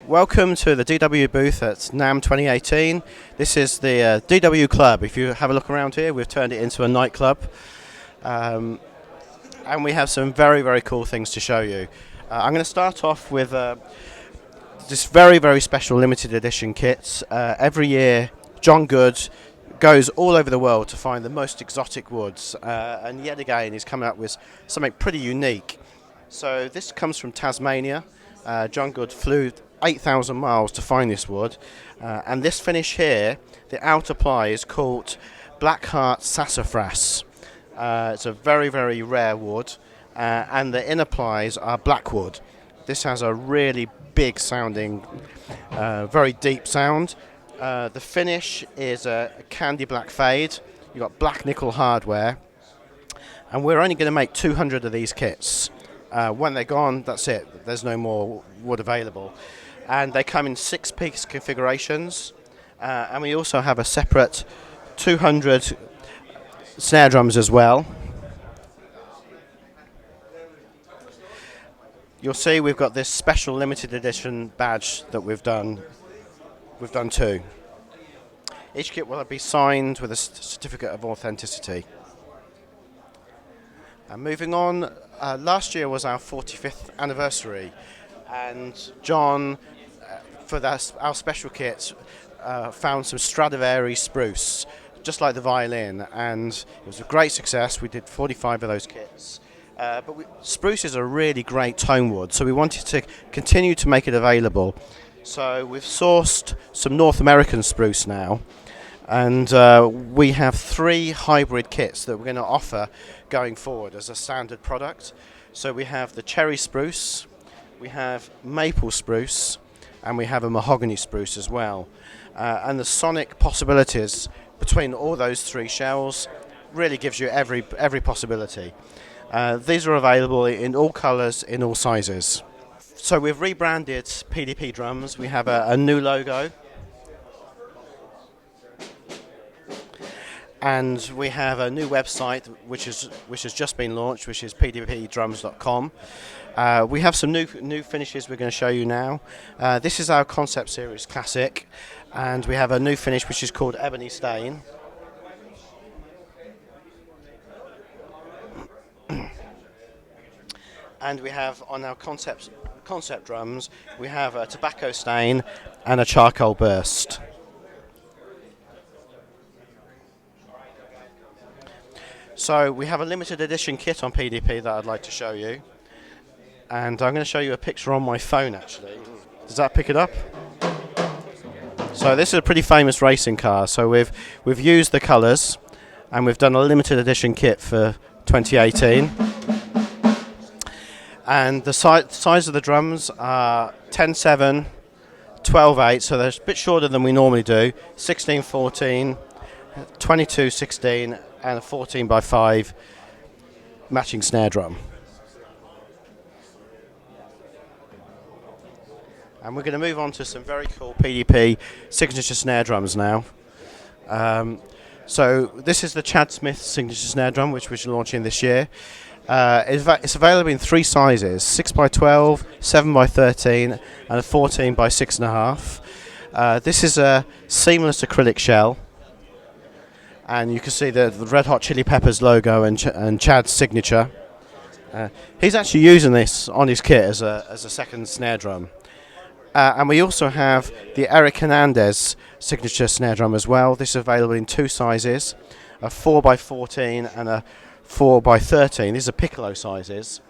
Welcome to the DW booth at NAMM 2018. This is the DW Club. If you have a look around here, we've turned it into a nightclub. And we have some very, very cool things to show you. I'm going to start off with this very, very special limited edition kit. Every year, John Good goes all over the world to find the most exotic woods. And yet again, he's come up with something pretty unique. So this comes from Tasmania. John Good flew 8,000 miles to find this wood, and this finish here, the outer ply is called Blackheart Sassafras. It's a very, very rare wood, and the inner plies are blackwood. This has a really big sounding, very deep sound. The finish is a candy black fade. You've got black nickel hardware, and we're only going to make 200 of these kits. When they're gone, that's it. There's no more wood available. And they come in 6-piece configurations. And we also have a separate 200 snare drums as well. You'll see we've got this special limited edition badge that we've done. We've done 2. Each kit will be signed with a certificate of authenticity. And moving on, last year was our 45th anniversary, and John, for our special kit, found some Stradivari spruce, just like the violin, and it was a great success. We did 45 of those kits. Spruce is a really great tone wood, so we wanted to continue to make it available. So we've sourced some North American spruce now, and we have 3 hybrid kits that we're going to offer going forward as a standard product. So we have the cherry spruce, we have maple spruce, and we have a mahogany spruce as well. And the sonic possibilities between all those 3 shells really gives you every possibility. These are available in all colours, in all sizes. So we've rebranded Pdp drums. We have a new logo. And we have a new website which has just been launched, which is pdpdrums.com. We have some new finishes we're going to show you now. This is our Concept Series Classic, and we have a new finish which is called Ebony Stain. And we have on our concept drums, we have a Tobacco Stain and a Charcoal Burst. So we have a limited edition kit on PDP that I'd like to show you, and I'm going to show you a picture on my phone actually. Does that pick it up? So this is a pretty famous racing car. So we've used the colours, and we've done a limited edition kit for 2018. And the size of the drums are 10/7, 12/8, so they're a bit shorter than we normally do. 16/14, 22/16. And a 14x5 matching snare drum. And we're going to move on to some very cool PDP signature snare drums now. So this is the Chad Smith signature snare drum, which we're launching this year. It's available in 3 sizes: 6x12, 7x13, and a 14x6.5. This is a seamless acrylic shell. And you can see the Red Hot Chili Peppers logo and Chad's signature. He's actually using this on his kit as a second snare drum. And we also have the Erick Hernandez signature snare drum as well. This is available in 2 sizes, a 4x14 and a 4x13. These are piccolo sizes.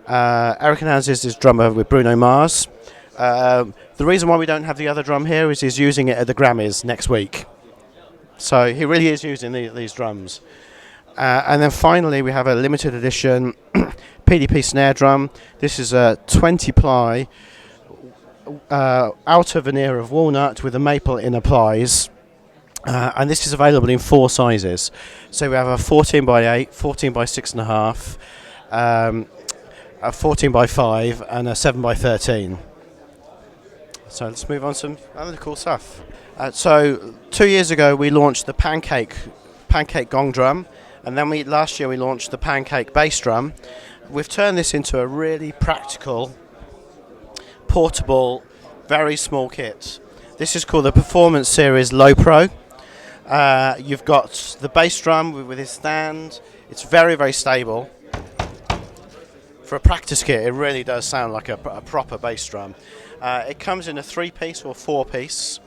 Erick Hernandez is drummer with Bruno Mars. The reason why we don't have the other drum here is he's using it at the Grammys next week. So he really is using these drums. And then finally we have a limited edition Pdp snare drum. This is a 20-ply outer veneer of walnut with a maple inner plies. And this is available in 4 sizes. So we have a 14x8, 14x6.5, a 14x5 and a 7x13. So let's move on to some other cool stuff. So 2 years ago we launched the pancake gong drum, and then last year we launched the pancake bass drum. We've turned this into a really practical, portable, very small kit. This is called the Performance Series Low Pro. You've got the bass drum with its stand. It's very, very stable. For a practice kit, it really does sound like a proper bass drum. It comes in a 3-piece or 4-piece.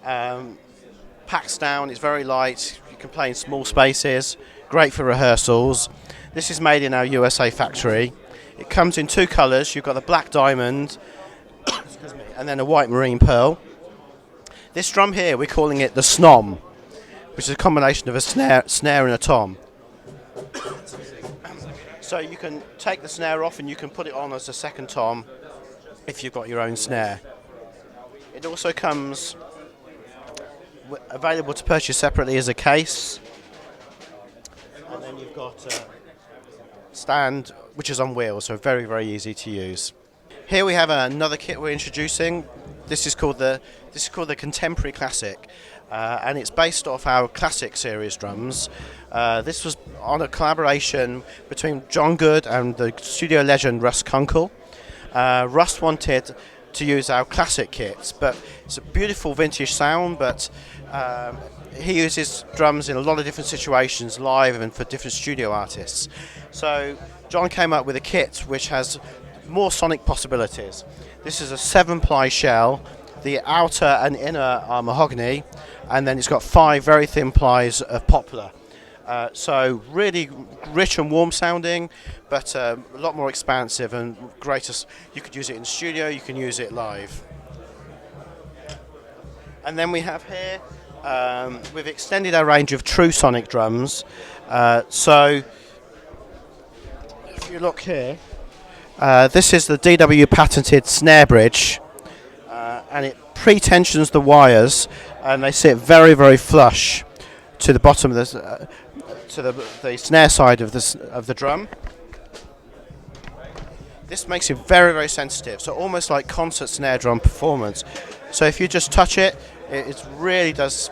Packs down, it's very light. You can play in small spaces. Great for rehearsals. This is made in our USA factory. It comes in 2 colours. You've got the black diamond and then a white marine pearl. This drum here, we're calling it the Snom, which is a combination of a snare and a tom. So you can take the snare off and you can put it on as a second tom if you've got your own snare. It also comes available to purchase separately as a case. And then you've got a stand which is on wheels, so very, very easy to use. Here we have another kit we're introducing. This is called the Contemporary Classic, and it's based off our Classic series drums. This was on a collaboration between John Good and the studio legend Russ Kunkel. Russ wanted to use our Classic kits, but it's a beautiful vintage sound, but he uses drums in a lot of different situations, live and for different studio artists. So John came up with a kit which has more sonic possibilities. This is a 7-ply shell. The outer and inner are mahogany, and then it's got 5 very thin plies of poplar. So really rich and warm sounding, but a lot more expansive and greater. You could use it in the studio, you can use it live. And then we have here, we've extended our range of true sonic drums. So if you look here, this is the DW patented snare bridge, and it pre-tensions the wires, and they sit very, very flush to the bottom of the snare side of the drum. This makes it very, very sensitive, so almost like concert snare drum performance. So if you just touch it, it really does.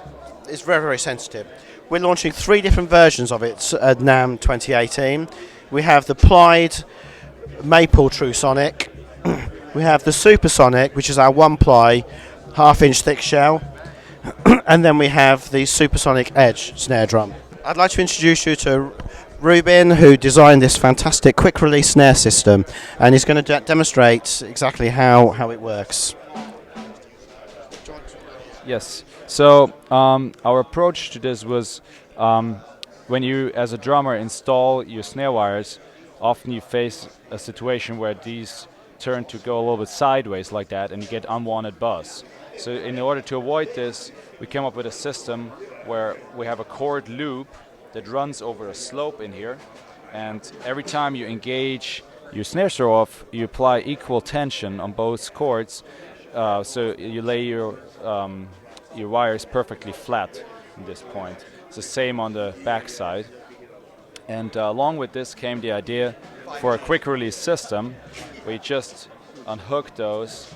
It's very, very sensitive. We're launching 3 different versions of it at NAMM 2018. We have the plied maple true sonic. We have the Supersonic, which is our 1-ply, 1/2-inch thick shell, and then we have the Supersonic Edge snare drum. I'd like to introduce you to Ruben, who designed this fantastic quick-release snare system, and he's going to demonstrate exactly how it works. Yes. So our approach to this was when you, as a drummer, install your snare wires, often you face a situation where these turn to go a little bit sideways like that, and you get unwanted buzz. So in order to avoid this, we came up with a system where we have a chord loop that runs over a slope in here, and every time you engage your snare throw off, you apply equal tension on both chords, so you lay your wires perfectly flat at this point. It's the same on the back side. And along with this came the idea for a quick release system where you just unhook those,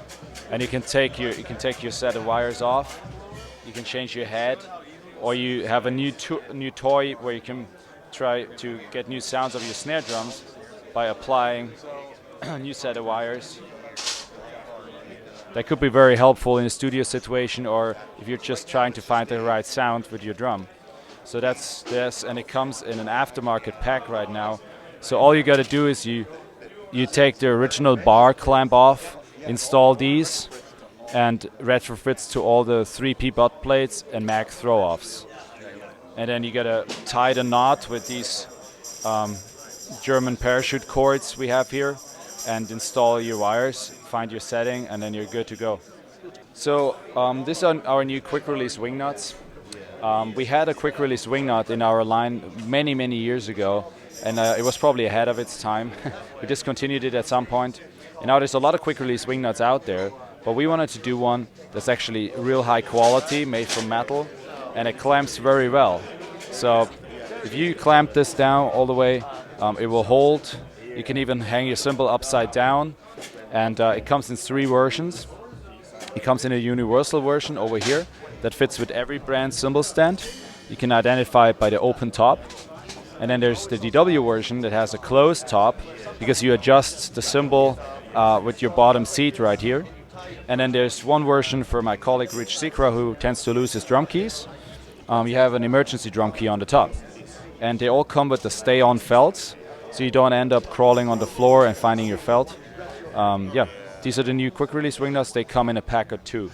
and you can take your set of wires off. You can change your head, or you have a new toy where you can try to get new sounds of your snare drums by applying a new set of wires. That could be very helpful in a studio situation, or if you're just trying to find the right sound with your drum. So that's this, and it comes in an aftermarket pack right now. So all you got to do is you take the original bar clamp off, install these, and retrofits to all the 3P butt plates and mag throw-offs. And then you got to tie the knot with these German parachute cords we have here, and install your wires, find your setting, and then you're good to go. So these are our new quick release wing nuts. We had a quick release wing nut in our line many, many years ago, and it was probably ahead of its time. We discontinued it at some point, and now there's a lot of quick release wing nuts out there, but we wanted to do one that's actually real high quality, made from metal, and it clamps very well. So if you clamp this down all the way, it will hold. You can even hang your cymbal upside down, and it comes in 3 versions. It comes in a universal version over here that fits with every brand cymbal stand. You can identify it by the open top. And then there's the DW version that has a closed top, because you adjust the cymbal with your bottom seat right here. And then there's one version for my colleague Rich Sikra, who tends to lose his drum keys. You have an emergency drum key on the top. And they all come with the stay-on felts, so you don't end up crawling on the floor and finding your felt. Yeah, these are the new quick release ring nuts. They come in a pack of 2.